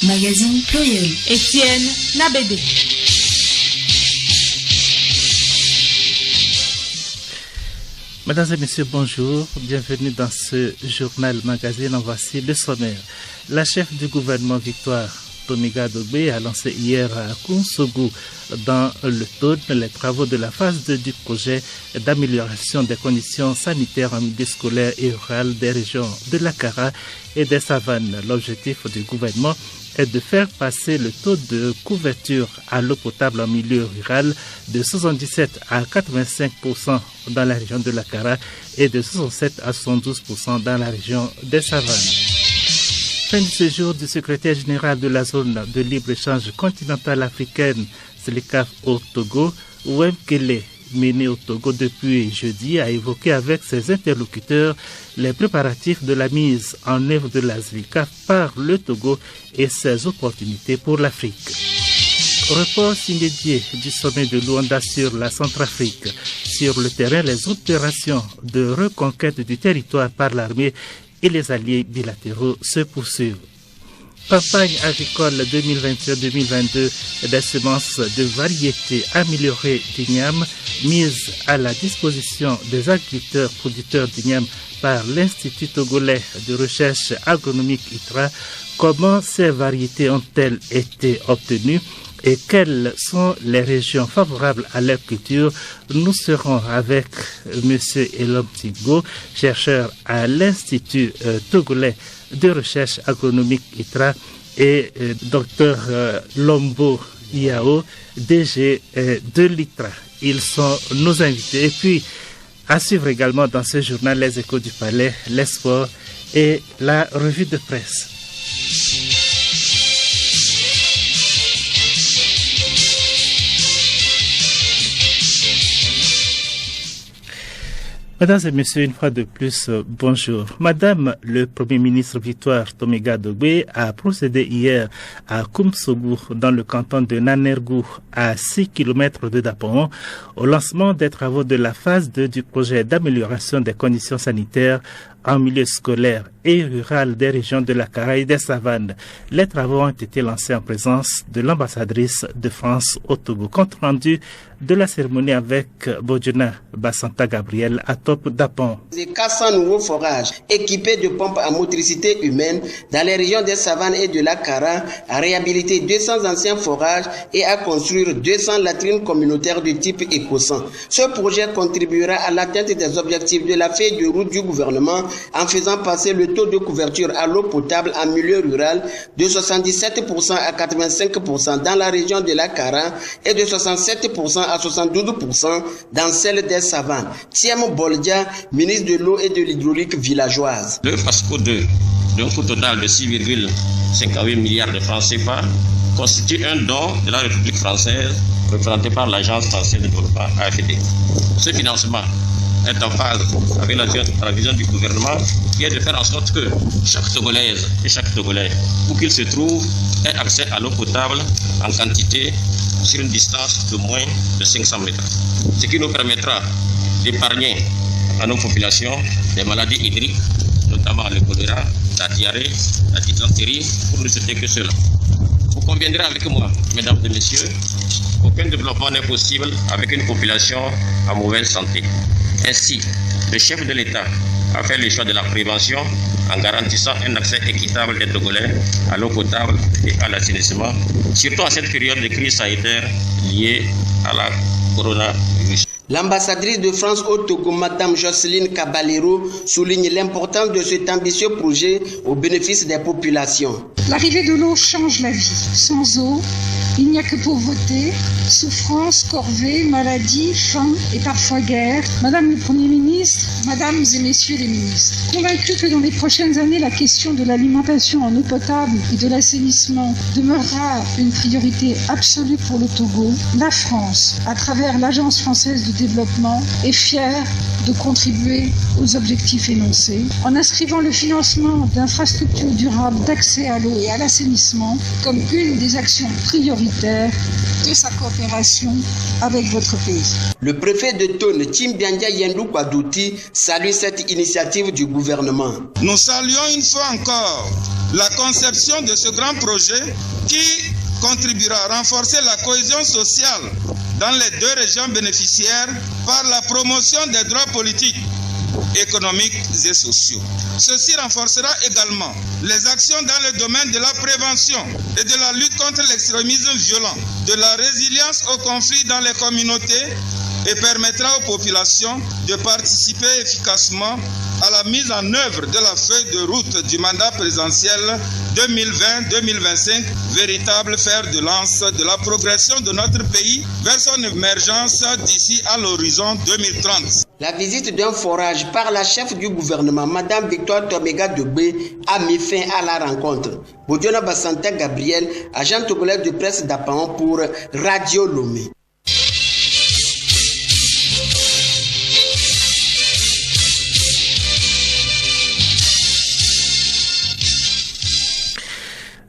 Magazine pluriel. Étienne Nabédé. Mesdames et messieurs, bonjour. Bienvenue dans ce journal magazine. En voici le sommaire. La chef du gouvernement Victoire Tomiga Dogbe a lancé hier à Koumsougou dans le Tône les travaux de la phase 2 du projet d'amélioration des conditions sanitaires en milieu scolaire et rural des régions de la Kara et des Savanes. L'objectif du gouvernement est de faire passer le taux de couverture à l'eau potable en milieu rural de 77 à 85% dans la région de la Kara et de 67 à 72% dans la région des Savanes. Fin du séjour du secrétaire général de la zone de libre-échange continentale africaine, SELECAF au Togo, Ouemkele, mené au Togo depuis jeudi, a évoqué avec ses interlocuteurs les préparatifs de la mise en œuvre de la SELECAF par le Togo et ses opportunités pour l'Afrique. Report immédiat du sommet de Luanda sur la Centrafrique. Sur le terrain, les opérations de reconquête du territoire par l'armée et les alliés bilatéraux se poursuivent. Campagne agricole 2021-2022 des semences de variétés améliorées d'igname mises à la disposition des agriculteurs producteurs d'igname par l'Institut togolais de recherche agronomique ITRA. Comment ces variétés ont-elles été obtenues et quelles sont les régions favorables à leur culture? Nous serons avec M. Elom Tigo, chercheur à l'Institut togolais de recherche agronomique ITRA, et Dr Lombo Yao, DG de l'ITRA. Ils sont nos invités. Et puis, à suivre également dans ce journal les échos du palais, les sports et la revue de presse. Mesdames et messieurs, une fois de plus, bonjour. Madame le Premier ministre Victoire Tomiga Dogbe a procédé hier à Koumsougou, dans le canton de Nanergou, à 6 km de Dapon, au lancement des travaux de la phase 2 du projet d'amélioration des conditions sanitaires en milieu scolaire et rural des régions de la Kara et des Savanes. Les travaux ont été lancés en présence de l'ambassadrice de France au Togo. Compte rendu de la cérémonie avec Bodjona Bassanta Gabriel à Top Dapon. 400 nouveaux forages équipés de pompes à motricité humaine dans les régions des Savanes et de la Kara, à réhabiliter 200 anciens forages et à construire 200 latrines communautaires de type écosan. Ce projet contribuera à l'atteinte des objectifs de la feuille de route du gouvernement en faisant passer le taux de couverture à l'eau potable en milieu rural de 77% à 85% dans la région de la Kara et de 67% à 72% dans celle des Savanes. Thiem Boldia, ministre de l'eau et de l'hydraulique villageoise. Le FASCO 2, d'un coût total de 6,58 milliards de francs CFA, constitue un don de la République française représenté par l'Agence française de développement AFD. Ce financement est en phase avec la vision du gouvernement qui est de faire en sorte que chaque Togolaise et chaque Togolais, où qu'il se trouve, ait accès à l'eau potable en quantité sur une distance de moins de 500 mètres. Ce qui nous permettra d'épargner à nos populations des maladies hydriques, notamment le choléra, la diarrhée, la dysenterie, pour ne citer que cela. Vous conviendrez avec moi, mesdames et messieurs, aucun développement n'est possible avec une population en mauvaise santé. Ainsi, le chef de l'État a fait le choix de la prévention en garantissant un accès équitable des Togolais à l'eau potable et à l'assainissement, surtout en cette période de crise sanitaire liée à la coronavirus. L'ambassadrice de France au Togo, Mme Jocelyne Caballero, souligne l'importance de cet ambitieux projet au bénéfice des populations. L'arrivée de l'eau change la vie. Sans eau, il n'y a que pauvreté, souffrance, corvée, maladie, faim et parfois guerre. Madame le Premier ministre, Mesdames et Messieurs les ministres, convaincus que dans les prochaines années, la question de l'alimentation en eau potable et de l'assainissement demeurera une priorité absolue pour le Togo, la France, à travers l'Agence française de développement est fière de contribuer aux objectifs énoncés en inscrivant le financement d'infrastructures durables d'accès à l'eau et à l'assainissement comme une des actions prioritaires de sa coopération avec votre pays. Le préfet de Tone, Timbiandia Yendou Kwadouti, salue cette initiative du gouvernement. Nous saluons une fois encore la conception de ce grand projet qui contribuera à renforcer la cohésion sociale dans les deux régions bénéficiaires par la promotion des droits politiques, économiques et sociaux. Ceci renforcera également les actions dans le domaine de la prévention et de la lutte contre l'extrémisme violent, de la résilience aux conflits dans les communautés et permettra aux populations de participer efficacement à la mise en œuvre de la feuille de route du mandat présidentiel 2020-2025, véritable fer de lance de la progression de notre pays vers son émergence d'ici à l'horizon 2030. La visite d'un forage par la chef du gouvernement, Madame Victoire Tomega Debé, a mis fin à la rencontre. Bodiona Bassanta Gabriel, agent togolais de presse d'Apaon pour Radio Lomé.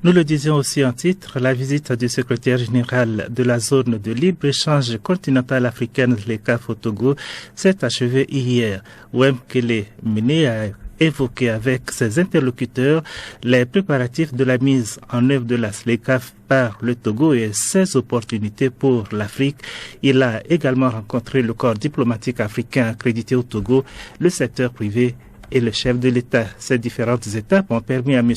Nous le disions aussi en titre, la visite du secrétaire général de la zone de libre-échange continentale africaine, l'ECAF au Togo, s'est achevée hier. Wemkele Mene a évoqué avec ses interlocuteurs les préparatifs de la mise en œuvre de la SLECAF par le Togo et ses opportunités pour l'Afrique. Il a également rencontré le corps diplomatique africain accrédité au Togo, le secteur privé et le chef de l'État. Ces différentes étapes ont permis à M.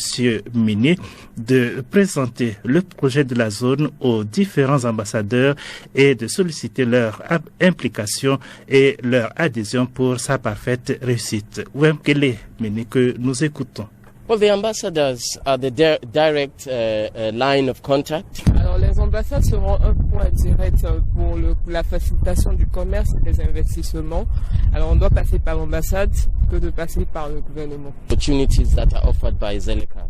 Mene de présenter le projet de la zone aux différents ambassadeurs et de solliciter leur implication et leur adhésion pour sa parfaite réussite. Wemkele Mene que nous écoutons. Well, the ambassadors are the direct line of contact. Alors, les ambassades seront un point direct pour la facilitation du commerce et des investissements. Alors, on doit passer par l'ambassade que de passer par le gouvernement. Opportunities that are offered by ZLECAF.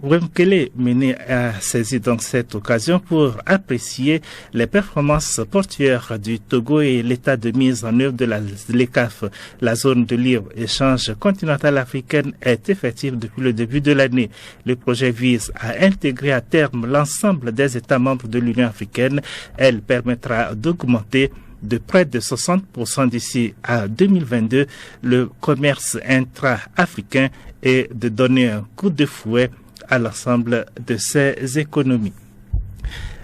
Wemkele Mene a saisi donc cette occasion pour apprécier les performances portuaires du Togo et l'état de mise en œuvre de la ZLECAF. La zone de libre-échange continentale africaine est effective depuis le début de l'année. Le projet vise à intégrer à terme l'ensemble des États membres de l'Union africaine. Elle permettra d'augmenter de près de 60% d'ici à 2022 le commerce intra-africain et de donner un coup de fouet à l'ensemble de ces économies.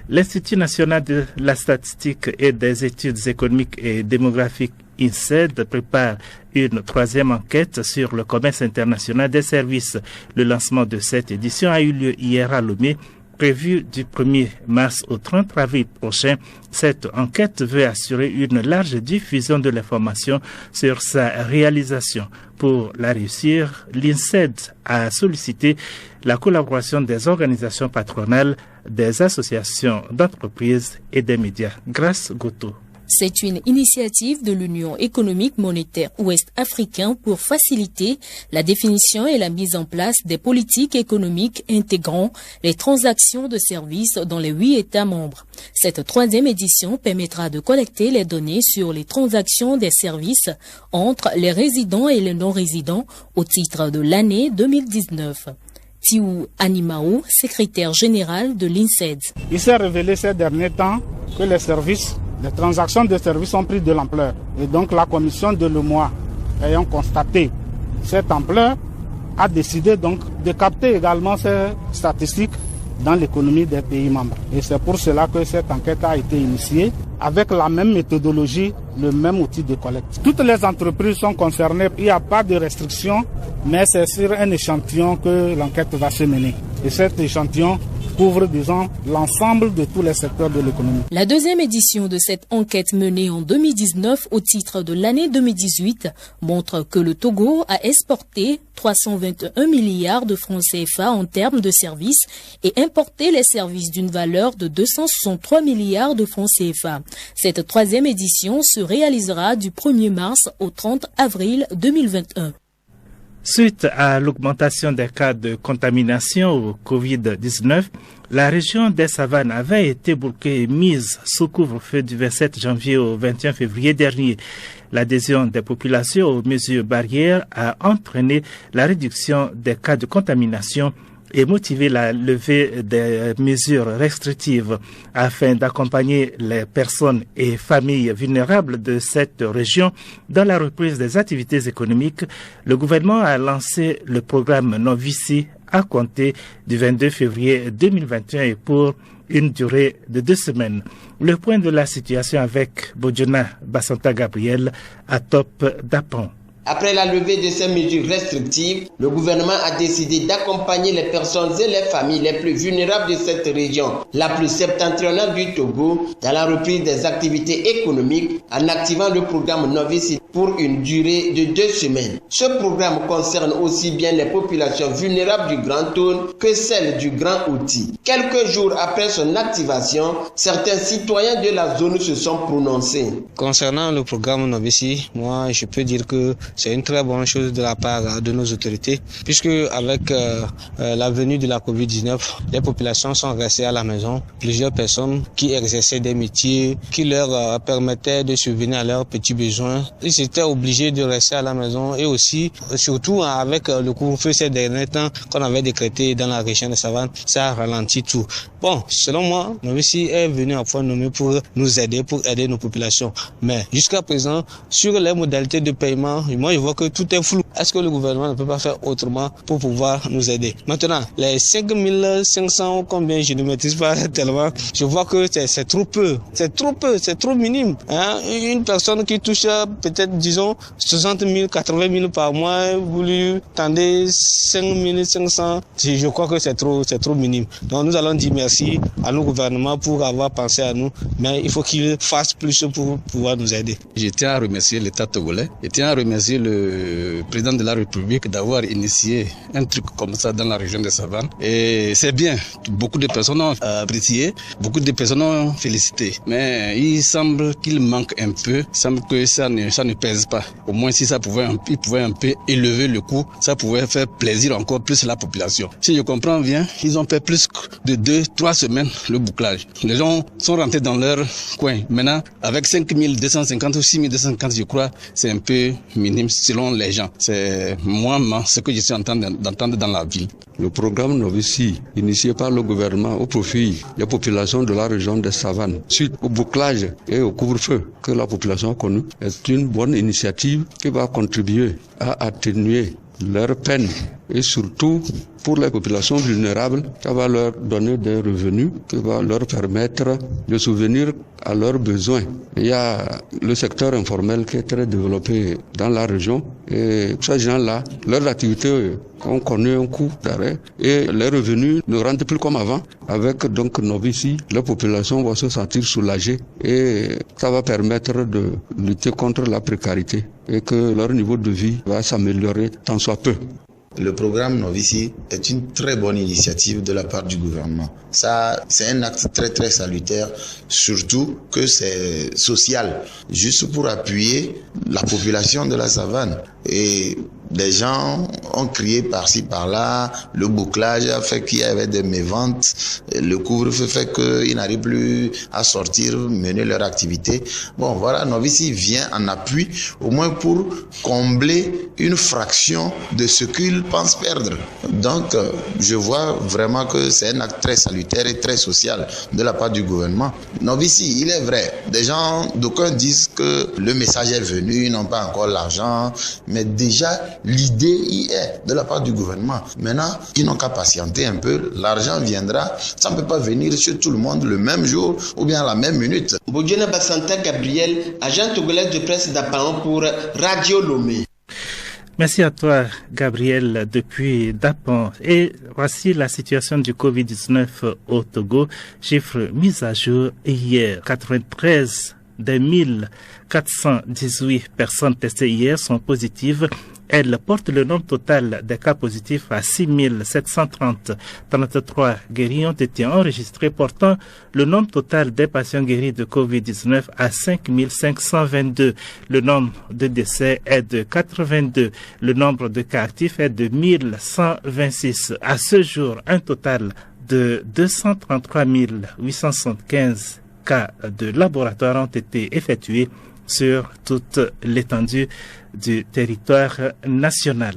L'Institut national de la statistique et des études économiques et démographiques INSED prépare une troisième enquête sur le commerce international des services. Le lancement de cette édition a eu lieu hier à Lomé, prévu du 1er mars au 30 avril prochain. Cette enquête veut assurer une large diffusion de l'information sur sa réalisation. Pour la réussir, l'INSED a sollicité la collaboration des organisations patronales, des associations d'entreprises et des médias. Grâce Goto. C'est une initiative de l'Union économique monétaire ouest-africaine pour faciliter la définition et la mise en place des politiques économiques intégrant les transactions de services dans les 8 États membres. Cette troisième édition permettra de collecter les données sur les transactions des services entre les résidents et les non-résidents au titre de l'année 2019. Tiou Animao, secrétaire général de l'INSED. Il s'est révélé ces derniers temps que les transactions de services ont pris de l'ampleur. Et donc la commission de l'UEMOA, ayant constaté cette ampleur, a décidé donc de capter également ces statistiques dans l'économie des pays membres. Et c'est pour cela que cette enquête a été initiée avec la même méthodologie, le même outil de collecte. Toutes les entreprises sont concernées, il n'y a pas de restriction, mais c'est sur un échantillon que l'enquête va se mener. Et cet échantillon couvre, disons, l'ensemble de tous les secteurs de l'économie. La deuxième édition de cette enquête menée en 2019 au titre de l'année 2018 montre que le Togo a exporté 321 milliards de francs CFA en termes de services et importé les services d'une valeur de 263 milliards de francs CFA. Cette troisième édition se réalisera du 1er mars au 30 avril 2021. Suite à l'augmentation des cas de contamination au Covid-19, la région des Savanes avait été bloquée et mise sous couvre-feu du 27 janvier au 21 février dernier. L'adhésion des populations aux mesures barrières a entraîné la réduction des cas de contamination et motivé la levée des mesures restrictives afin d'accompagner les personnes et familles vulnérables de cette région dans la reprise des activités économiques. Le gouvernement a lancé le programme Novici à compter du 22 février 2021 et pour une durée de 2 semaines. Le point de la situation avec Bodjona Bassanta Gabriel à Top d'Apan. Après la levée de ces mesures restrictives, le gouvernement a décidé d'accompagner les personnes et les familles les plus vulnérables de cette région, la plus septentrionale du Togo, dans la reprise des activités économiques en activant le programme Novici pour une durée de 2 semaines. Ce programme concerne aussi bien les populations vulnérables du Grand Thône que celles du Grand Outil. Quelques jours après son activation, certains citoyens de la zone se sont prononcés. Concernant le programme Novici, moi je peux dire que c'est une très bonne chose de la part de nos autorités, puisque avec la venue de la Covid-19, les populations sont restées à la maison. Plusieurs personnes qui exerçaient des métiers qui leur permettaient de subvenir à leurs petits besoins, ils étaient obligés de rester à la maison et aussi, surtout avec le couvre-feu ces derniers temps qu'on avait décrété dans la région de Savanes, ça a ralenti tout. Bon, selon moi, Novici est venu à point nommé pour nous aider, pour aider nos populations. Mais jusqu'à présent, sur les modalités de paiement, moi je vois que tout est flou. Est-ce que le gouvernement ne peut pas faire autrement pour pouvoir nous aider? Maintenant, les 5500, combien je ne maîtrise pas tellement, je vois que c'est trop peu, c'est trop minime. Hein? Une personne qui touche peut-être, disons, 60 000, 80 000 par mois, vous lui tendez 5500, je crois que c'est trop minime. Donc nous allons dire merci à nos gouvernements pour avoir pensé à nous, mais il faut qu'ils fassent plus pour pouvoir nous aider. Je tiens à remercier l'État togolais, je tiens à remercier le président de la République d'avoir initié un truc comme ça dans la région des Savanes. Et c'est bien, beaucoup de personnes ont apprécié, beaucoup de personnes ont félicité. Mais il semble qu'il manque un peu, il semble que ça ne pèse pas. Au moins si ça pouvait un peu élever le coût, ça pouvait faire plaisir encore plus à la population. Si je comprends bien, ils ont fait plus de 2-3 semaines le bouclage. Les gens sont rentrés dans leur coin. Maintenant, avec 5250 ou 6250, je crois, c'est un peu minime selon les gens. C'est moi ce que je suis en train d'entendre dans la ville. Le programme Novici, initié par le gouvernement au profit des populations de la région des Savanes, suite au bouclage et au couvre-feu que la population a connu, est une bonne initiative qui va contribuer à atténuer leurs peines et surtout pour les populations vulnérables, ça va leur donner des revenus qui va leur permettre de subvenir à leurs besoins. Il y a le secteur informel qui est très développé dans la région et ces gens-là, leurs activités ont connu un coup d'arrêt et les revenus ne rentrent plus comme avant. Avec donc Novici, la population va se sentir soulagée et ça va permettre de lutter contre la précarité et que leur niveau de vie va s'améliorer tant soit peu. Le programme Novici est une très bonne initiative de la part du gouvernement. Ça, c'est un acte très très salutaire, surtout que c'est social, juste pour appuyer la population de la savane. Et des gens ont crié par-ci par-là, le bouclage a fait qu'il y avait des méventes, le couvre-feu fait qu'ils n'arrivent plus à sortir, mener leur activité. Bon voilà, Novici vient en appui, au moins pour combler une fraction de ce qu'ils pensent perdre. Donc je vois vraiment que c'est un acte très salutaire et très social de la part du gouvernement. Novici, il est vrai, des gens, d'aucuns disent que le message est venu, ils n'ont pas encore l'argent, mais déjà l'idée y est de la part du gouvernement. Maintenant, ils n'ont qu'à patienter un peu, l'argent viendra, ça ne peut pas venir sur tout le monde le même jour ou bien à la même minute. Bodjona Bassanta Gabriel, agent togolais de presse d'Apan pour Radio Lomé. Merci à toi, Gabriel, depuis Dapan. Et voici la situation du Covid-19 au Togo. Chiffre mis à jour hier. 93 des 1418 personnes testées hier sont positives. Elle porte le nombre total des cas positifs à 6730. 33 guéris ont été enregistrés, portant le nombre total des patients guéris de Covid-19 à 5522. Le nombre de décès est de 82. Le nombre de cas actifs est de 1126. À ce jour, un total de 233 875 cas de laboratoire ont été effectués sur toute l'étendue du territoire national.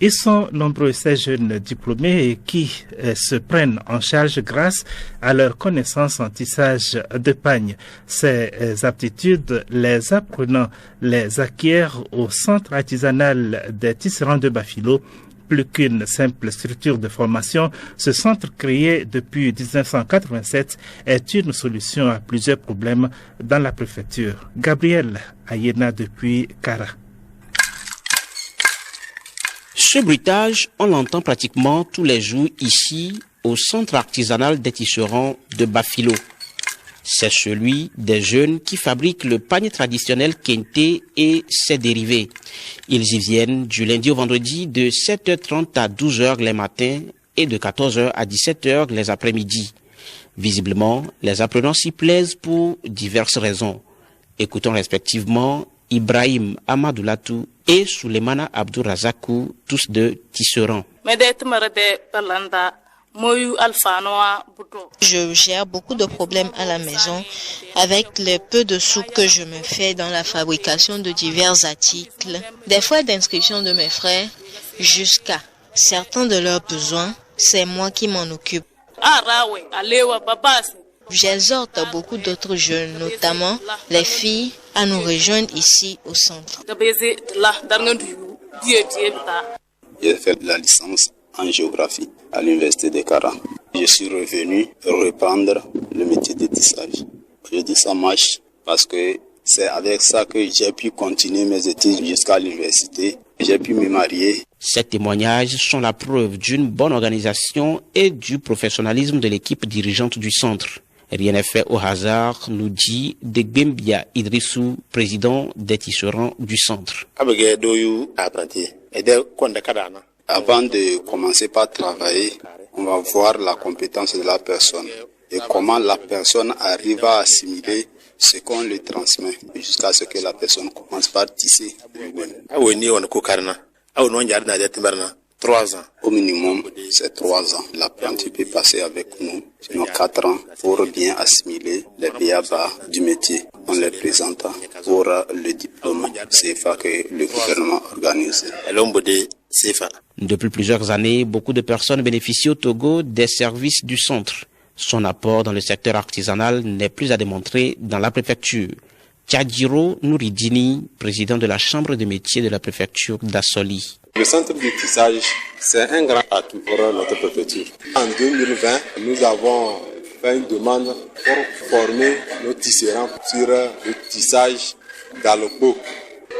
Ils sont nombreux ces jeunes diplômés qui se prennent en charge grâce à leurs connaissances en tissage de pagne. Ces aptitudes, les apprenants les acquièrent au centre artisanal des tisserands de Bafilo. Plus qu'une simple structure de formation, ce centre créé depuis 1987 est une solution à plusieurs problèmes dans la préfecture. Gabriel Ayena depuis Kara. Ce bruitage, on l'entend pratiquement tous les jours ici au centre artisanal des tisserands de Bafilo. C'est celui des jeunes qui fabriquent le panier traditionnel Kente et ses dérivés. Ils y viennent du lundi au vendredi de 7h30 à 12h les matins et de 14h à 17h les après-midi. Visiblement, les apprenants s'y plaisent pour diverses raisons. Écoutons respectivement Ibrahim Amadoulatou et Souleymana Abdourazakou, tous deux tisserands. Je gère beaucoup de problèmes à la maison avec le peu de sous que je me fais dans la fabrication de divers articles, des frais d'inscription de mes frères jusqu'à certains de leurs besoins. C'est moi qui m'en occupe. J'exhorte beaucoup d'autres jeunes, notamment les filles, à nous rejoindre ici au centre. J'ai fait la licence en géographie à l'université de Kara. Je suis revenu reprendre le métier de tissage. Je dis ça marche parce que c'est avec ça que j'ai pu continuer mes études jusqu'à l'université. J'ai pu me marier. Ces témoignages sont la preuve d'une bonne organisation et du professionnalisme de l'équipe dirigeante du centre. Rien n'est fait au hasard, nous dit Degbembia Idrissou, président des tisserands du centre. Avant de commencer par travailler, on va voir la compétence de la personne et comment la personne arrive à assimiler ce qu'on lui transmet jusqu'à ce que la personne commence par tisser. 3 ans. Au minimum, c'est 3 ans. L'apprenti peut passer avec nous, sinon 4 ans, pour bien assimiler les b.a.-ba du métier. On les présente pour le diplôme CFA que le gouvernement organise. Depuis plusieurs années, beaucoup de personnes bénéficient au Togo des services du centre. Son apport dans le secteur artisanal n'est plus à démontrer dans la préfecture. Tchadjiro Nouridini, président de la chambre de métiers de la préfecture d'Assoli. Le centre de tissage, c'est un grand atout pour notre préfecture. En 2020, nous avons fait une demande pour former nos tisserands sur le tissage galop.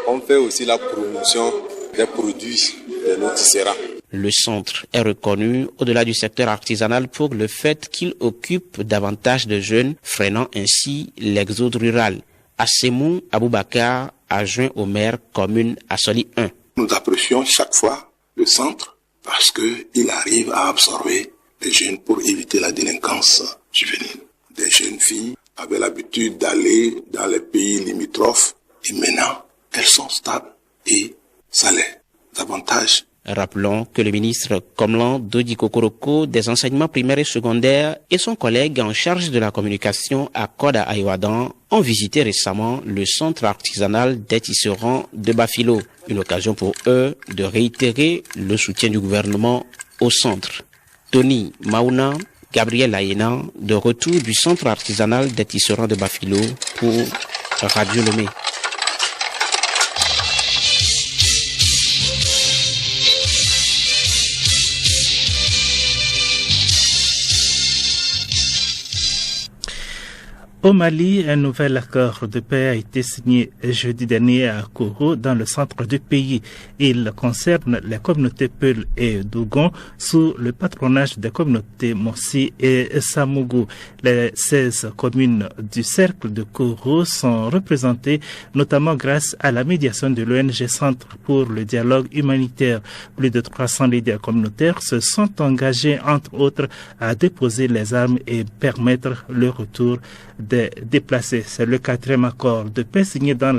On fait aussi la promotion des produits de nos tisserands. Le centre est reconnu au-delà du secteur artisanal pour le fait qu'il occupe davantage de jeunes, freinant ainsi l'exode rural. Assemou Aboubakar, adjoint au maire commune Assoli 1. Nous apprécions chaque fois le centre parce qu'il arrive à absorber les jeunes pour éviter la délinquance juvénile. Des jeunes filles avaient l'habitude d'aller dans les pays limitrophes et maintenant elles sont stables et ça les avantage. Rappelons que le ministre Komlan Dodi Kokoroko des enseignements primaires et secondaires et son collègue en charge de la communication à Koda Aïwadan ont visité récemment le centre artisanal des tisserands de Bafilo. Une occasion pour eux de réitérer le soutien du gouvernement au centre. Tony Mauna, Gabriel Ayena, de retour du centre artisanal des tisserands de Bafilo pour Radio Lomé. Au Mali, un nouvel accord de paix a été signé jeudi dernier à Koro, dans le centre du pays. Il concerne les communautés Peul et Dougon sous le patronage des communautés Mossi et Samougou. Les 16 communes du cercle de Koro sont représentées notamment grâce à la médiation de l'ONG Centre pour le dialogue humanitaire. Plus de 300 leaders communautaires se sont engagés, entre autres, à déposer les armes et permettre le retour des déplacés. C'est le 4e accord de paix signé dans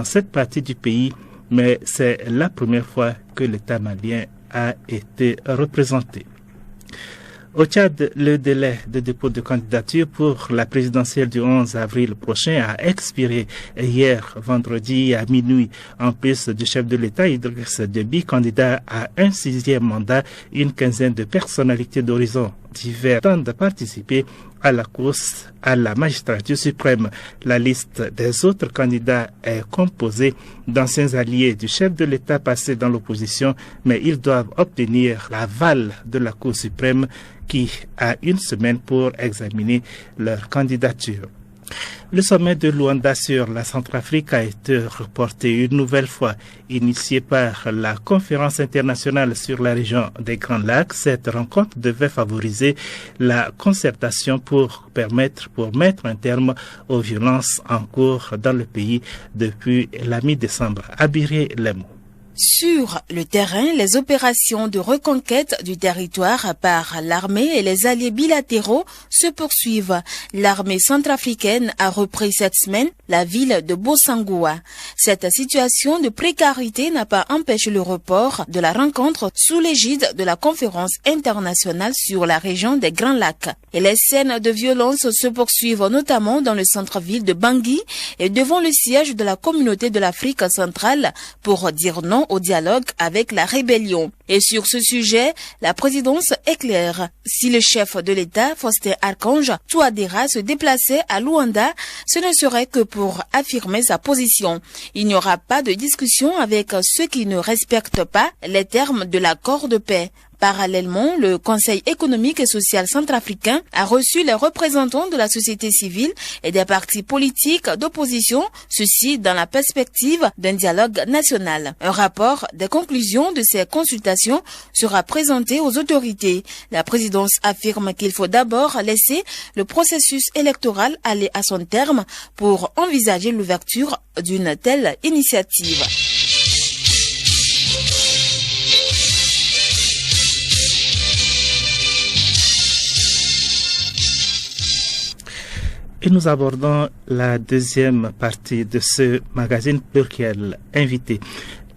cette partie du pays, mais c'est la première fois que l'État malien a été représenté. Au Tchad, le délai de dépôt de candidature pour la présidentielle du 11 avril prochain a expiré hier vendredi à minuit. En plus du chef de l'État, Idriss Déby, candidat à un 6e mandat, une quinzaine de personnalités d'horizons divers tentent de participer à la course à la magistrature suprême. La liste des autres candidats est composée d'anciens alliés du chef de l'État passé dans l'opposition, mais ils doivent obtenir l'aval de la Cour suprême qui a une semaine pour examiner leur candidature. Le sommet de Luanda sur la Centrafrique a été reporté une nouvelle fois. Initié par la Conférence internationale sur la région des Grands Lacs, cette rencontre devait favoriser la concertation pour mettre un terme aux violences en cours dans le pays depuis la mi-décembre. Abiré Lemo. Sur le terrain, les opérations de reconquête du territoire par l'armée et les alliés bilatéraux se poursuivent. L'armée centrafricaine a repris cette semaine la ville de Bossangoa. Cette situation de précarité n'a pas empêché le report de la rencontre sous l'égide de la Conférence internationale sur la région des Grands Lacs. Et les scènes de violence se poursuivent notamment dans le centre-ville de Bangui et devant le siège de la Communauté de l'Afrique centrale pour dire non au dialogue avec la rébellion. Et sur ce sujet, la présidence est claire. Si le chef de l'État, Faustin Archange Touadéra, se déplaçait à Luanda, ce ne serait que pour affirmer sa position. Il n'y aura pas de discussion avec ceux qui ne respectent pas les termes de l'accord de paix. Parallèlement, le Conseil économique et social centrafricain a reçu les représentants de la société civile et des partis politiques d'opposition, ceci dans la perspective d'un dialogue national. Un rapport des conclusions de ces consultations sera présenté aux autorités. La présidence affirme qu'il faut d'abord laisser le processus électoral aller à son terme pour envisager l'ouverture d'une telle initiative. Et nous abordons la deuxième partie de ce magazine pluriel invité.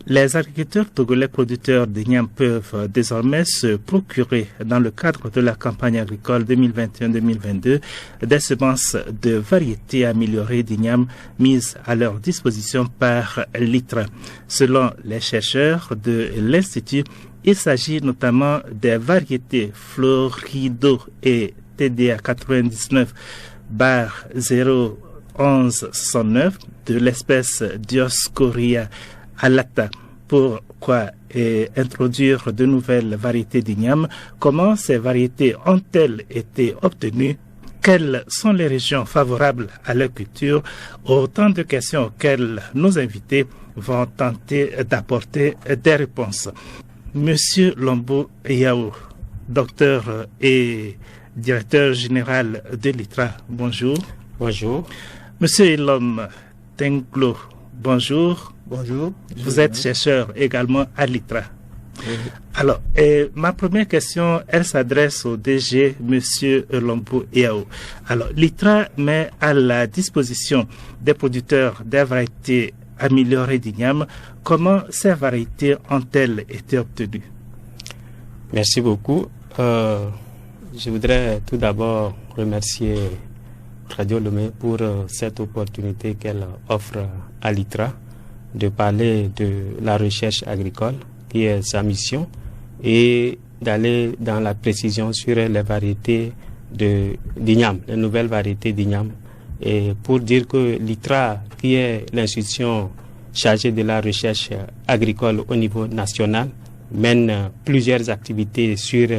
Les agriculteurs togolais producteurs d'igname peuvent désormais se procurer, dans le cadre de la campagne agricole 2021-2022, des semences de variétés améliorées d'igname mises à leur disposition par l'ITRA. Selon les chercheurs de l'Institut, il s'agit notamment des variétés Florido et TDA 99 /01169 de l'espèce Dioscorea alata. Pourquoi introduire de nouvelles variétés d'igname? Comment ces variétés ont-elles été obtenues? Quelles sont les régions favorables à leur culture? Autant de questions auxquelles nos invités vont tenter d'apporter des réponses. Monsieur Lombo Yao, docteur et directeur général de l'ITRA, bonjour. Bonjour. Monsieur Ilom Tenglo, bonjour. Bonjour. Vous êtes chercheur également à l'ITRA. Oui. Alors, ma première question, elle s'adresse au DG, monsieur Lombo Yao. Alors, l'ITRA met à la disposition des producteurs des variétés améliorées d'igname. Comment ces variétés ont-elles été obtenues? Merci beaucoup. Je voudrais tout d'abord remercier Radio Lomé pour cette opportunité qu'elle offre à l'ITRA de parler de la recherche agricole, qui est sa mission, et d'aller dans la précision sur les variétés d'igname, les nouvelles variétés d'igname. Et pour dire que l'ITRA, qui est l'institution chargée de la recherche agricole au niveau national, mène plusieurs activités sur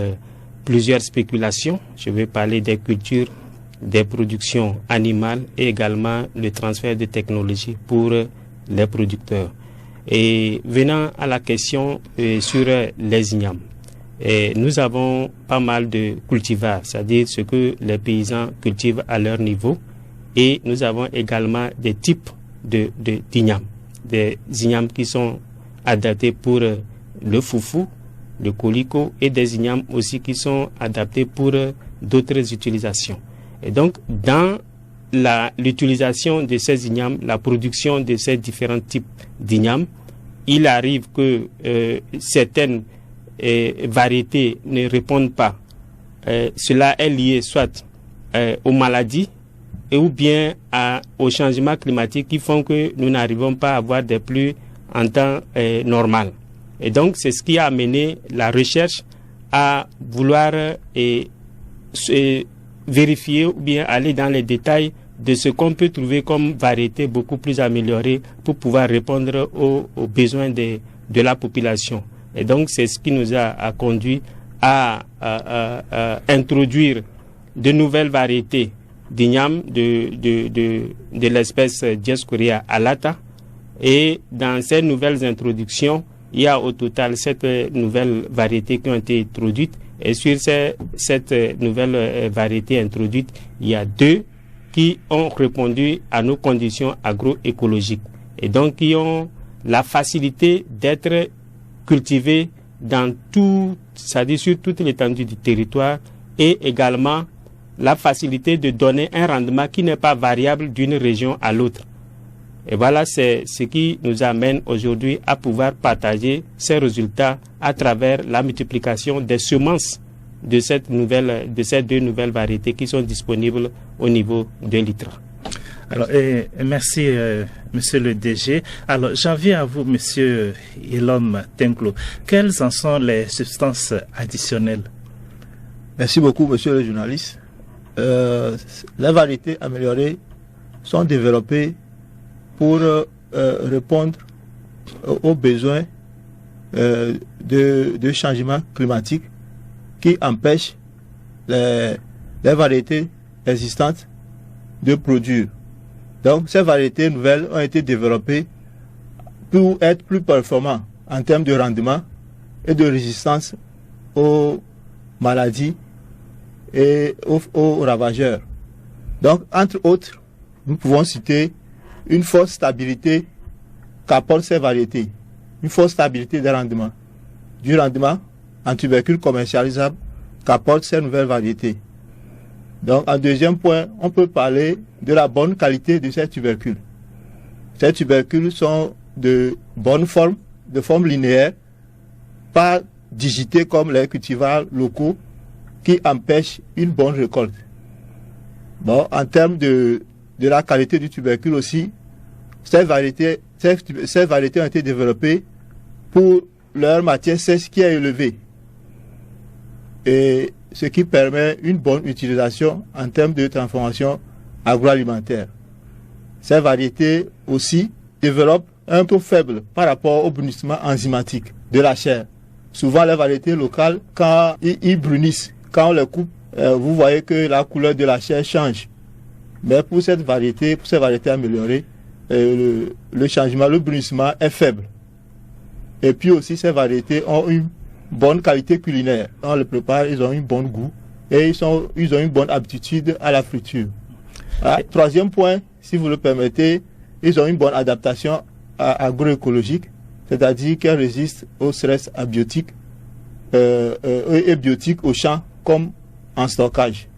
plusieurs spéculations. Je vais parler des cultures des productions animales et également le transfert de technologies pour les producteurs. Et venant à la question sur les ignames, nous avons pas mal de cultivars, c'est-à-dire ce que les paysans cultivent à leur niveau, et nous avons également des types d'ignames, des ignames qui sont adaptés pour le foufou, le colico, et des ignames aussi qui sont adaptés pour d'autres utilisations. Et donc, dans l'utilisation de ces ignames, la production de ces différents types d'ignames, il arrive que certaines variétés ne répondent pas. Cela est lié soit aux maladies ou bien au changement climatique qui font que nous n'arrivons pas à avoir des pluies en temps normal. Et donc, c'est ce qui a amené la recherche à vouloir vérifier ou bien aller dans les détails de ce qu'on peut trouver comme variété beaucoup plus améliorée pour pouvoir répondre aux besoins de la population. Et donc, c'est ce qui nous a conduit à introduire de nouvelles variétés d'igname de l'espèce Dioscorea alata. Et dans ces nouvelles introductions, il y a au total 7 nouvelles variétés qui ont été introduites. Et sur cette nouvelle variété introduite, il y a 2 qui ont répondu à nos conditions agroécologiques et donc qui ont la facilité d'être cultivés dans tout, c'est-à-dire sur toute l'étendue du territoire, et également la facilité de donner un rendement qui n'est pas variable d'une région à l'autre. Et voilà, c'est ce qui nous amène aujourd'hui à pouvoir partager ces résultats à travers la multiplication des semences de ces 2 nouvelles variétés qui sont disponibles au niveau de l'ITRA. Alors, merci, monsieur le DG. Alors, j'en viens à vous, monsieur Ilom Tenklo. Quelles en sont les substances additionnelles? Merci beaucoup, monsieur le journaliste. Les variétés améliorées sont développées pour répondre aux besoins de changement climatique qui empêchent les variétés existantes de produire. Donc, ces variétés nouvelles ont été développées pour être plus performantes en termes de rendement et de résistance aux maladies et aux ravageurs. Donc, entre autres, nous pouvons citer une forte stabilité qu'apportent ces variétés, une forte stabilité des rendements, du rendement en tubercules commercialisables qu'apportent ces nouvelles variétés. Donc, en deuxième point, on peut parler de la bonne qualité de ces tubercules. Ces tubercules sont de bonne forme, de forme linéaire, pas digités comme les cultivars locaux qui empêchent une bonne récolte. Bon, en termes de la qualité du tubercule aussi, ces variétés ont été développées pour leur matière sèche qui est élevée. Et ce qui permet une bonne utilisation en termes de transformation agroalimentaire. Ces variétés aussi développent un taux faible par rapport au brunissement enzymatique de la chair. Souvent, les variétés locales, quand ils brunissent, quand on les coupe, vous voyez que la couleur de la chair change. Mais pour ces variétés améliorées, le changement, le brunissement est faible. Et puis aussi, ces variétés ont une bonne qualité culinaire. On les prépare, ils ont un bon goût et ils ont une bonne aptitude à la friture. Troisième point, si vous le permettez, ils ont une bonne adaptation agroécologique, c'est-à-dire qu'elles résistent au stress abiotique et biotique au champ comme en stockage.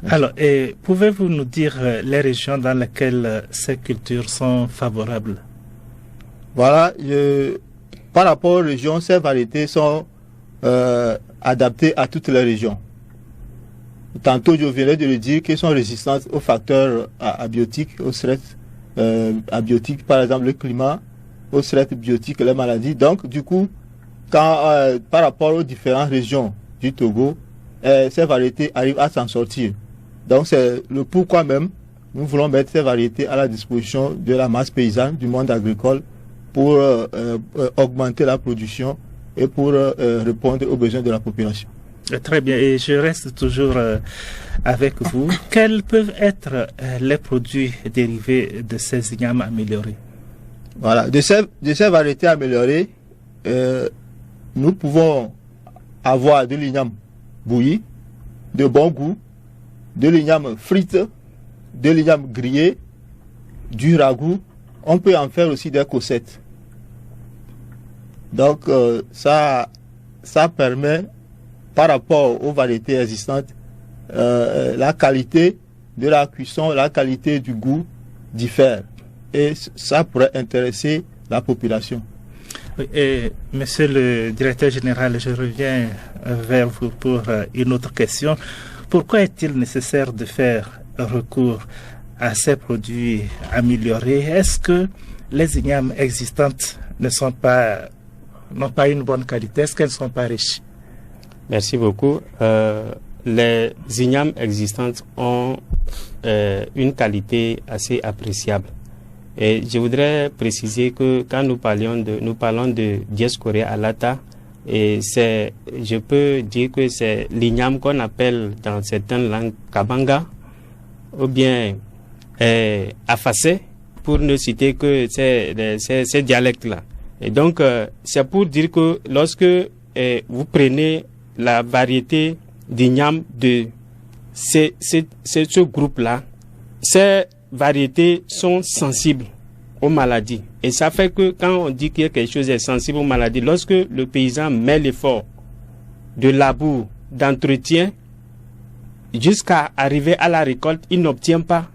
Alors, pouvez-vous nous dire les régions dans lesquelles ces cultures sont favorables? Voilà, par rapport aux régions, ces variétés sont adaptées à toutes les régions. Tantôt, je venais de le dire, qu'elles sont résistantes aux facteurs abiotiques, au stress abiotique, par exemple le climat, au stress biotique, les maladies. Donc, du coup, par rapport aux différentes régions du Togo, ces variétés arrivent à s'en sortir. Donc, c'est le pourquoi même nous voulons mettre ces variétés à la disposition de la masse paysanne, du monde agricole, pour augmenter la production et pour répondre aux besoins de la population. Très bien, et je reste toujours avec vous. Quels peuvent être les produits dérivés de ces ignames améliorés? Voilà, de ces variétés améliorées, nous pouvons avoir de l'igname bouilli, de bon goût, de l'igname frite, de l'igname grillé, du ragoût. On peut en faire aussi des cossettes. Donc ça permet, par rapport aux variétés existantes, la qualité de la cuisson, la qualité du goût diffère. Et ça pourrait intéresser la population. Oui, et monsieur le directeur général, je reviens vers vous pour une autre question. Pourquoi est-il nécessaire de faire recours à ces produits améliorés? Est-ce que les ignames existantes n'ont pas une bonne qualité? Est-ce qu'elles ne sont pas riches? Merci beaucoup. Les ignames existantes ont une qualité assez appréciable. Et je voudrais préciser que quand nous parlons de Dioscorea alata, je peux dire que c'est l'igname qu'on appelle dans certaines langues Kabanga ou bien Afasé, pour ne citer que ces dialectes-là. Et donc, c'est pour dire que lorsque vous prenez la variété d'igname de ce groupe-là, ces variétés sont sensibles aux maladies. Et ça fait que quand on dit que quelque chose est sensible aux maladies, lorsque le paysan met l'effort de labour, d'entretien, jusqu'à arriver à la récolte, il n'obtient pas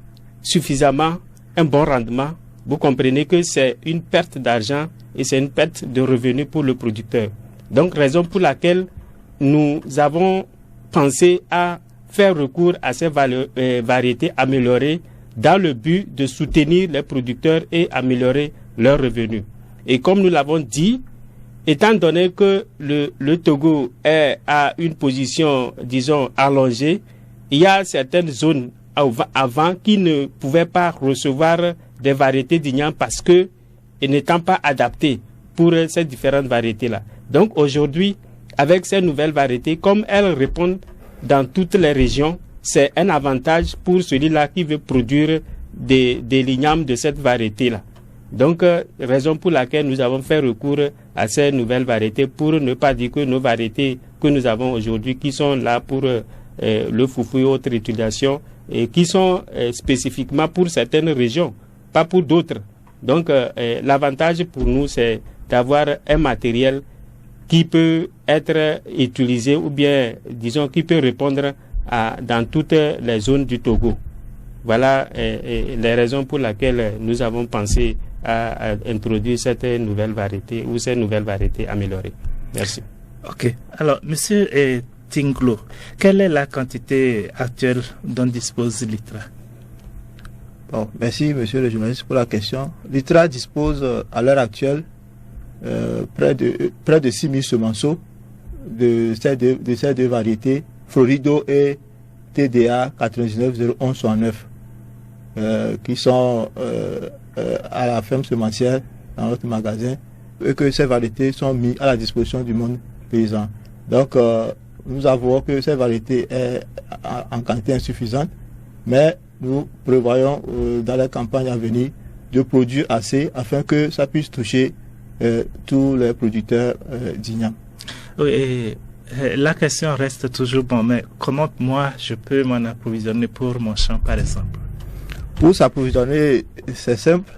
suffisamment un bon rendement. Vous comprenez que c'est une perte d'argent et c'est une perte de revenus pour le producteur. Donc, raison pour laquelle nous avons pensé à faire recours à ces variétés améliorées dans le but de soutenir les producteurs et améliorer leurs revenus. Et comme nous l'avons dit, étant donné que le Togo est à une position, disons, allongée, il y a certaines zones avant qui ne pouvaient pas recevoir des variétés d'igname parce que, n'étant pas adaptées pour ces différentes variétés-là. Donc aujourd'hui, avec ces nouvelles variétés, comme elles répondent dans toutes les régions, c'est un avantage pour celui-là qui veut produire des lignames de cette variété-là. Donc, raison pour laquelle nous avons fait recours à ces nouvelles variétés pour ne pas dire que nos variétés que nous avons aujourd'hui, qui sont là pour le foufou et autres utilisations, et qui sont spécifiquement pour certaines régions, pas pour d'autres. Donc, l'avantage pour nous, c'est d'avoir un matériel qui peut être utilisé ou bien, disons, qui peut répondre dans toutes les zones du Togo. Voilà les raisons pour lesquelles nous avons pensé à introduire cette nouvelle variété ou ces nouvelles variétés améliorées. Merci. Ok. Alors, monsieur Tinglo, quelle est la quantité actuelle dont dispose l'ITRA? Bon, merci, monsieur le journaliste, pour la question. L'ITRA dispose à l'heure actuelle près de 6 000 semenceaux de ces deux variétés, Florido et TDA 990169, qui sont à la ferme semencière dans notre magasin, et que ces variétés sont mises à la disposition du monde paysan. Donc, nous avouons que ces variétés sont en quantité insuffisante, mais nous prévoyons dans la campagne à venir de produire assez afin que ça puisse toucher tous les producteurs d'igname. Oui, et la question reste toujours bon, mais comment moi je peux m'en approvisionner pour mon champ par exemple? Pour s'approvisionner, c'est simple.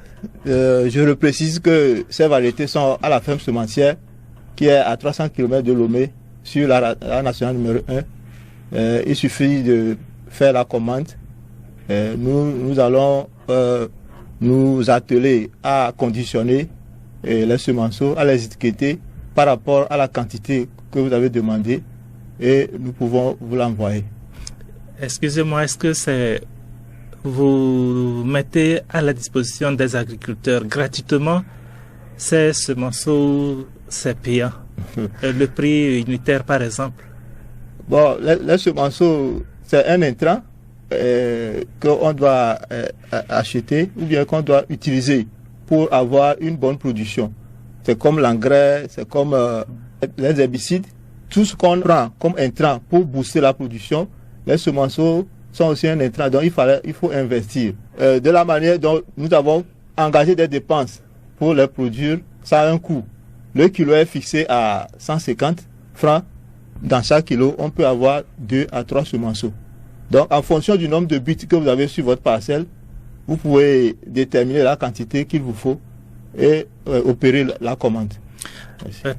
Je reprécise que ces variétés sont à la ferme semencière qui est à 300 km de Lomé sur la nationale numéro 1. Il suffit de faire la commande. Nous allons nous atteler à conditionner les semenceaux, à les étiqueter par rapport à la quantité que vous avez demandé et nous pouvons vous l'envoyer. Excusez-moi, est-ce que vous mettez à la disposition des agriculteurs gratuitement ces semenceaux, ces payants? Le prix unitaire par exemple? Bon, les semenceaux, c'est un intrant qu'on doit acheter ou bien qu'on doit utiliser pour avoir une bonne production. C'est comme l'engrais, c'est comme les herbicides. tout ce qu'on prend comme intrant pour booster la production, les semenceaux sont aussi un intrant, donc il faut investir. De la manière dont nous avons engagé des dépenses pour les produire, ça a un coût. Le kilo est fixé à 150 francs. Dans chaque kilo, on peut avoir 2 à 3 semenceaux. Donc, en fonction du nombre de buts que vous avez sur votre parcelle, vous pouvez déterminer la quantité qu'il vous faut et opérer la commande.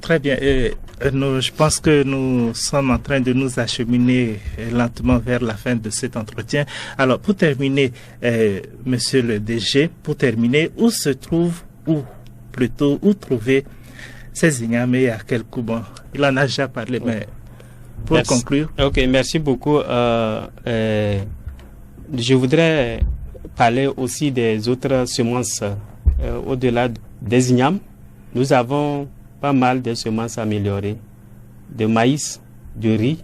Très bien. Je pense que nous sommes en train de nous acheminer lentement vers la fin de cet entretien. Alors, pour terminer, monsieur le DG, où se trouve, où trouver ces ignames et à quel coût? Bon, il en a déjà parlé, mais pour conclure. Ok, merci beaucoup. Je voudrais parler aussi des autres semences au-delà des ignames. Nous avons pas mal de semences améliorées, de maïs, de riz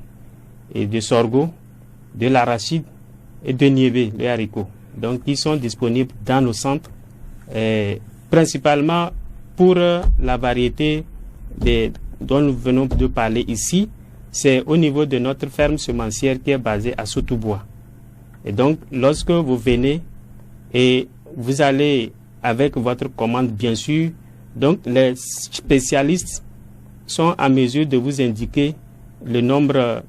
et de sorgho, de l'arachide et de niébé, les haricots. Donc, ils sont disponibles dans nos centres, principalement pour la variété dont nous venons de parler ici. C'est au niveau de notre ferme semencière qui est basée à Sotoubois. Et donc, lorsque vous venez et vous allez avec votre commande, bien sûr, donc les spécialistes sont en mesure de vous indiquer le nombre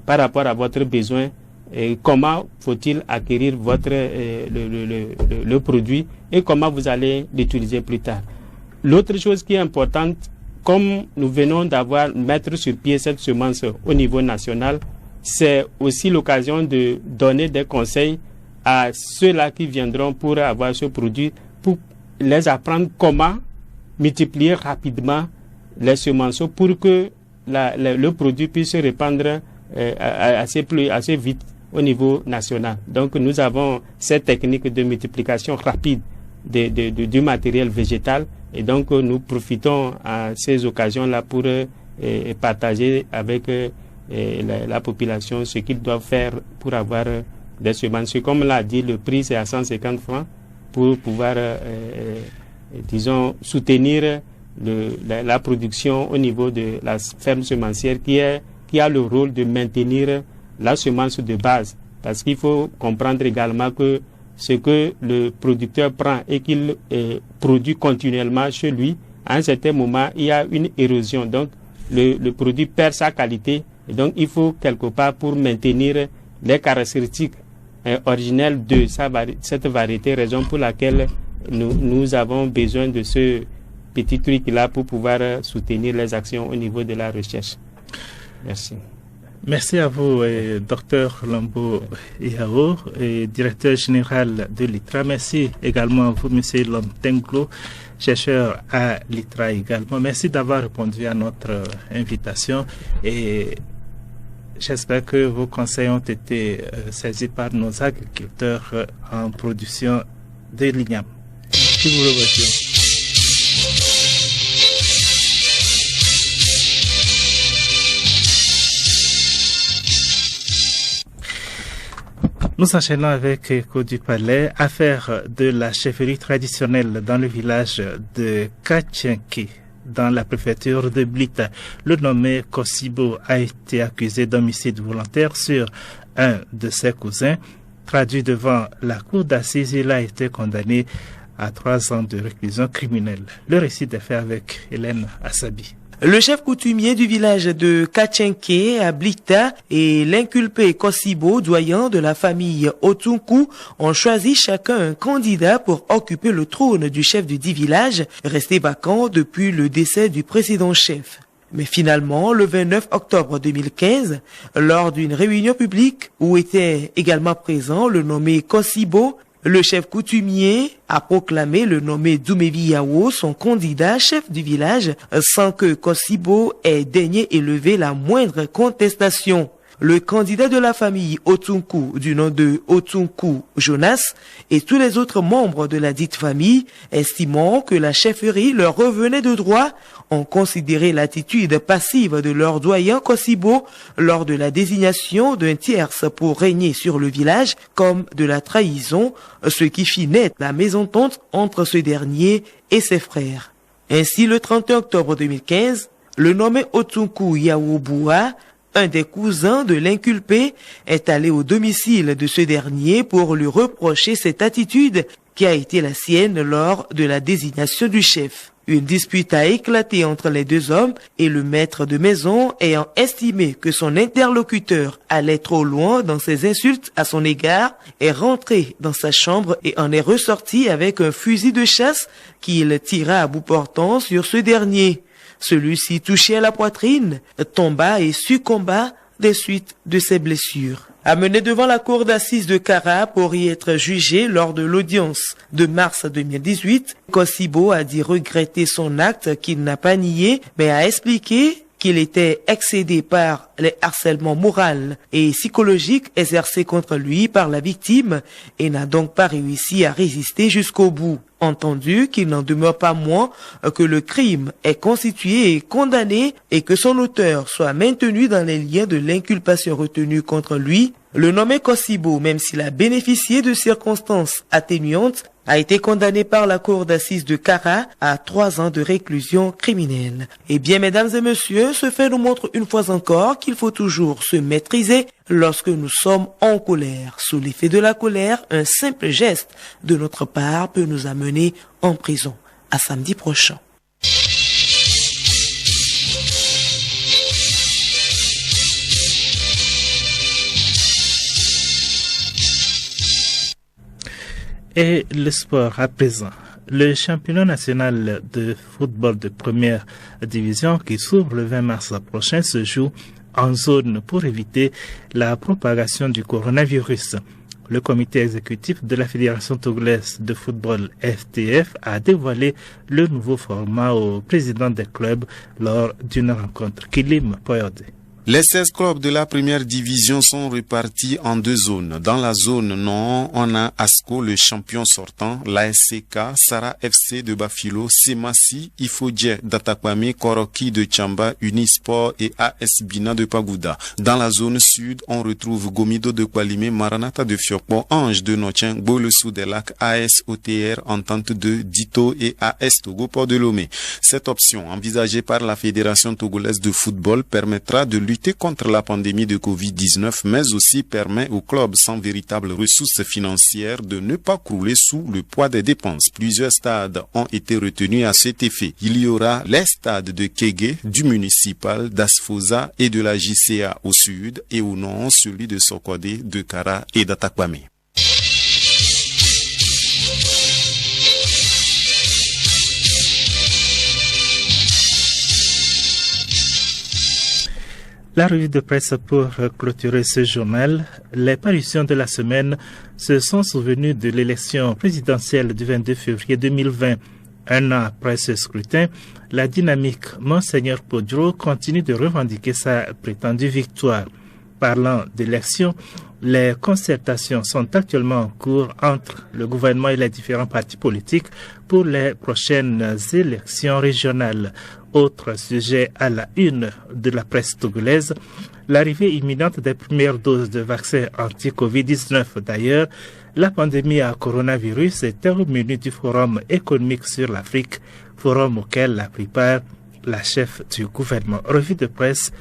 par rapport à votre besoin et comment faut-il acquérir le produit et comment vous allez l'utiliser plus tard. L'autre chose qui est importante, comme nous venons mettre sur pied cette semence au niveau national, c'est aussi l'occasion de donner des conseils à ceux-là qui viendront pour avoir ce produit, pour les apprendre comment multiplier rapidement les semenceaux pour que le produit puisse se répandre assez vite au niveau national. Donc nous avons cette technique de multiplication rapide du matériel végétal et donc nous profitons à ces occasions-là pour partager avec la population ce qu'ils doivent faire pour avoir des semences. Comme l'a dit, le prix c'est à 150 francs pour pouvoir disons soutenir la production au niveau de la ferme semencière qui a le rôle de maintenir la semence de base, parce qu'il faut comprendre également que ce que le producteur prend et qu'il produit continuellement chez lui, à un certain moment, il y a une érosion. Donc, le produit perd sa qualité. Et donc, il faut quelque part, pour maintenir les caractéristiques originelles de cette variété, raison pour laquelle nous avons besoin de ce petit truc-là pour pouvoir soutenir les actions au niveau de la recherche. Merci. Merci à vous, Dr Lambo Yao, directeur général de l'ITRA. Merci également à vous, M. Lomtenglo, chercheur à l'ITRA également. Merci d'avoir répondu à notre invitation et j'espère que vos conseils ont été saisis par nos agriculteurs en production de l'igname. Je vous remercie. Nous enchaînons avec Écho du Palais, affaire de la chefferie traditionnelle dans le village de Kachenki, dans la préfecture de Blita. Le nommé Kosibo a été accusé d'homicide volontaire sur un de ses cousins. Traduit devant la cour d'assises, il a été condamné à 3 ans de réclusion criminelle. Le récit est fait avec Hélène Assabi. Le chef coutumier du village de Kachenke à Blita et l'inculpé Kosibo, doyen de la famille Otunku, ont choisi chacun un candidat pour occuper le trône du chef du dit village, resté vacant depuis le décès du précédent chef. Mais finalement, le 29 octobre 2015, lors d'une réunion publique où était également présent le nommé Kosibo, le chef coutumier a proclamé le nommé Doumevi Yao son candidat chef du village sans que Kosibo ait daigné élever la moindre contestation. Le candidat de la famille Otunku, du nom de Otunku Jonas, et tous les autres membres de la dite famille, estimant que la chefferie leur revenait de droit, ont considéré l'attitude passive de leur doyen Kosibo lors de la désignation d'un tierce pour régner sur le village comme de la trahison, ce qui fit naître la mésentente entre ce dernier et ses frères. Ainsi, le 31 octobre 2015, Le nommé Otunku Yawoboua, un des cousins de l'inculpé, est allé au domicile de ce dernier pour lui reprocher cette attitude qui a été la sienne lors de la désignation du chef. Une dispute a éclaté entre les deux hommes et le maître de maison, ayant estimé que son interlocuteur allait trop loin dans ses insultes à son égard, est rentré dans sa chambre et en est ressorti avec un fusil de chasse qu'il tira à bout portant sur ce dernier. Celui-ci, touché à la poitrine, tomba et succomba des suites de ses blessures. Amené devant la cour d'assises de Kara pour y être jugé lors de l'audience de mars 2018, Kosibo a dit regretter son acte qu'il n'a pas nié, mais a expliqué qu'il était excédé par les harcèlements moraux et psychologiques exercés contre lui par la victime et n'a donc pas réussi à résister jusqu'au bout. Entendu qu'il n'en demeure pas moins que le crime est constitué et condamné et que son auteur soit maintenu dans les liens de l'inculpation retenue contre lui, le nommé Kosibo, même s'il a bénéficié de circonstances atténuantes, a été condamné par la cour d'assises de Kara à 3 ans de réclusion criminelle. Eh bien, mesdames et messieurs, ce fait nous montre une fois encore qu'il faut toujours se maîtriser lorsque nous sommes en colère. Sous l'effet de la colère, un simple geste de notre part peut nous amener en prison. À samedi prochain. Et le sport à présent. Le championnat national de football de première division qui s'ouvre le 20 mars prochain se joue en zone pour éviter la propagation du coronavirus. Le comité exécutif de la Fédération togolaise de football FTF a dévoilé le nouveau format au président des clubs lors d'une rencontre. Kilim Poyode. Les 16 clubs de la première division sont répartis en 2 zones. Dans la zone nord, on a ASCO, le champion sortant, l'ASCK, Sara FC de Bafilo, Semasi, Ifodje d'Atakwame, Koroki de Chamba, Unisport et AS Bina de Pagouda. Dans la zone sud, on retrouve Gomido de Kwalime, Maranata de Fiokpo, Ange de Notien, Bolesou des Lacs, AS OTR, Entente de Dito et AS Togo Port de Lomé. Cette option, envisagée par la Fédération togolaise de football, permettra de lutter contre la pandémie de Covid-19, mais aussi permet aux clubs sans véritable ressources financières de ne pas crouler sous le poids des dépenses. Plusieurs stades ont été retenus à cet effet. Il y aura les stades de Kégué, du municipal, d'Asfosa et de la JCA au sud, et au nord celui de Sokodé, de Kara et d'Atakwame. La revue de presse pour clôturer ce journal. Les parutions de la semaine se sont souvenues de l'élection présidentielle du 22 février 2020. Un an après ce scrutin, la dynamique Monseigneur Podro continue de revendiquer sa prétendue victoire. Parlant d'élection, les concertations sont actuellement en cours entre le gouvernement et les différents partis politiques pour les prochaines élections régionales. Autre sujet à la une de la presse togolaise, l'arrivée imminente des premières doses de vaccins anti-Covid-19. D'ailleurs, la pandémie à coronavirus était au menu du Forum économique sur l'Afrique, forum auquel a pris part la chef du gouvernement. Revue de presse,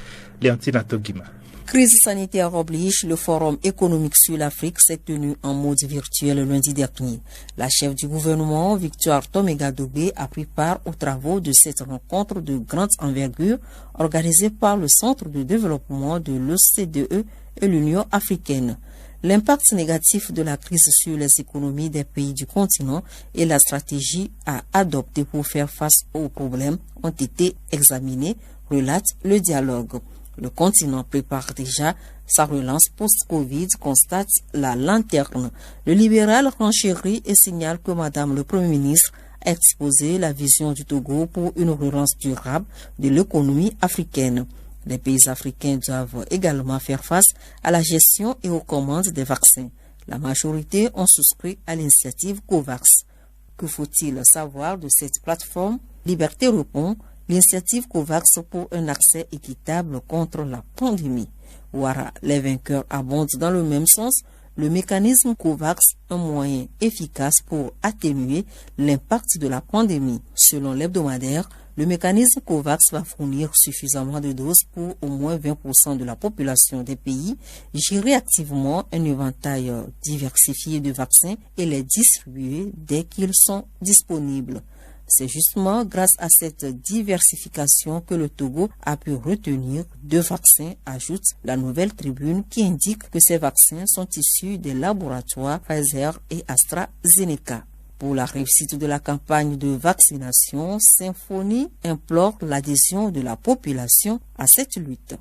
Léontine Atogima. Crise sanitaire oblige, le Forum économique sur l'Afrique s'est tenu en mode virtuel lundi dernier. La chef du gouvernement, Victoire Toméga-Dobé, a pris part aux travaux de cette rencontre de grande envergure organisée par le Centre de développement de l'OCDE et l'Union africaine. L'impact négatif de la crise sur les économies des pays du continent et la stratégie à adopter pour faire face aux problèmes ont été examinés, relate le dialogue. Le continent prépare déjà sa relance post-Covid, constate la lanterne. Le libéral renchérit et signale que Madame le Premier ministre a exposé la vision du Togo pour une relance durable de l'économie africaine. Les pays africains doivent également faire face à la gestion et aux commandes des vaccins. La majorité ont souscrit à l'initiative COVAX. Que faut-il savoir de cette plateforme? Liberté répond. L'initiative COVAX pour un accès équitable contre la pandémie. Voilà, les vainqueurs abondent dans le même sens. Le mécanisme COVAX, un moyen efficace pour atténuer l'impact de la pandémie. Selon l'hebdomadaire, Le mécanisme COVAX va fournir suffisamment de doses pour au moins 20% de la population des pays, gérer activement un éventail diversifié de vaccins et les distribuer dès qu'ils sont disponibles. C'est justement grâce à cette diversification que le Togo a pu retenir 2 vaccins, ajoute la nouvelle tribune qui indique que ces vaccins sont issus des laboratoires Pfizer et AstraZeneca. Pour la réussite de la campagne de vaccination, Symphonie implore l'adhésion de la population à cette lutte.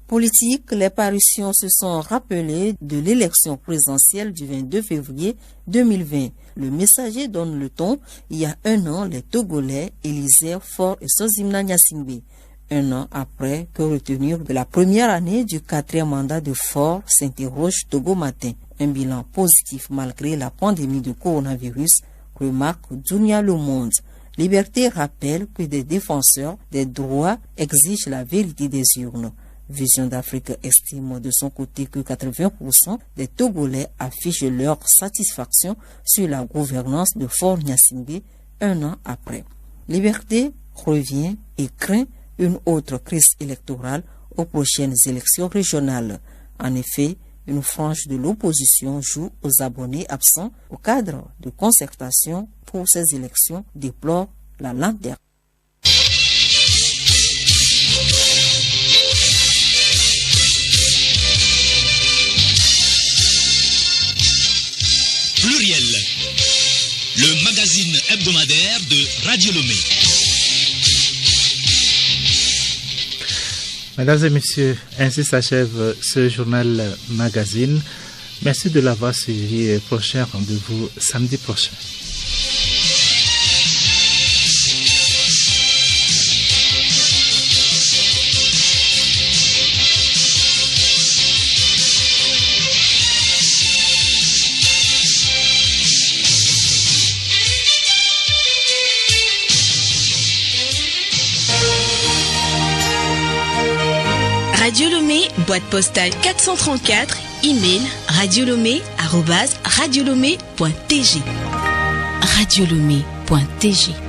Politique, les parutions se sont rappelées de l'élection présidentielle du 22 février 2020. Le Messager donne le ton. Il y a 1 an, les Togolais élisèrent Faure et Sozimna Gnassingbé. 1 an après, que retenir de la première année du 4e mandat de Faure, s'interroge Togo Matin. Un bilan positif malgré la pandémie de coronavirus, remarque Dunia Le Monde. Liberté rappelle que des défenseurs des droits exigent la vérité des urnes. Vision d'Afrique estime de son côté que 80% des Togolais affichent leur satisfaction sur la gouvernance de Faure Gnassingbé 1 an après. Liberté revient et craint une autre crise électorale aux prochaines élections régionales. En effet, une frange de l'opposition joue aux abonnés absents au cadre de concertation pour ces élections, déplore la lenteur. Pluriel, le magazine hebdomadaire de Radio Lomé. Mesdames et messieurs, ainsi s'achève ce journal magazine. Merci de l'avoir suivi et prochain rendez-vous samedi prochain. Radio Lomé, boîte postale 434, email radiolomé@radiolomé.tg. radiolomé.tg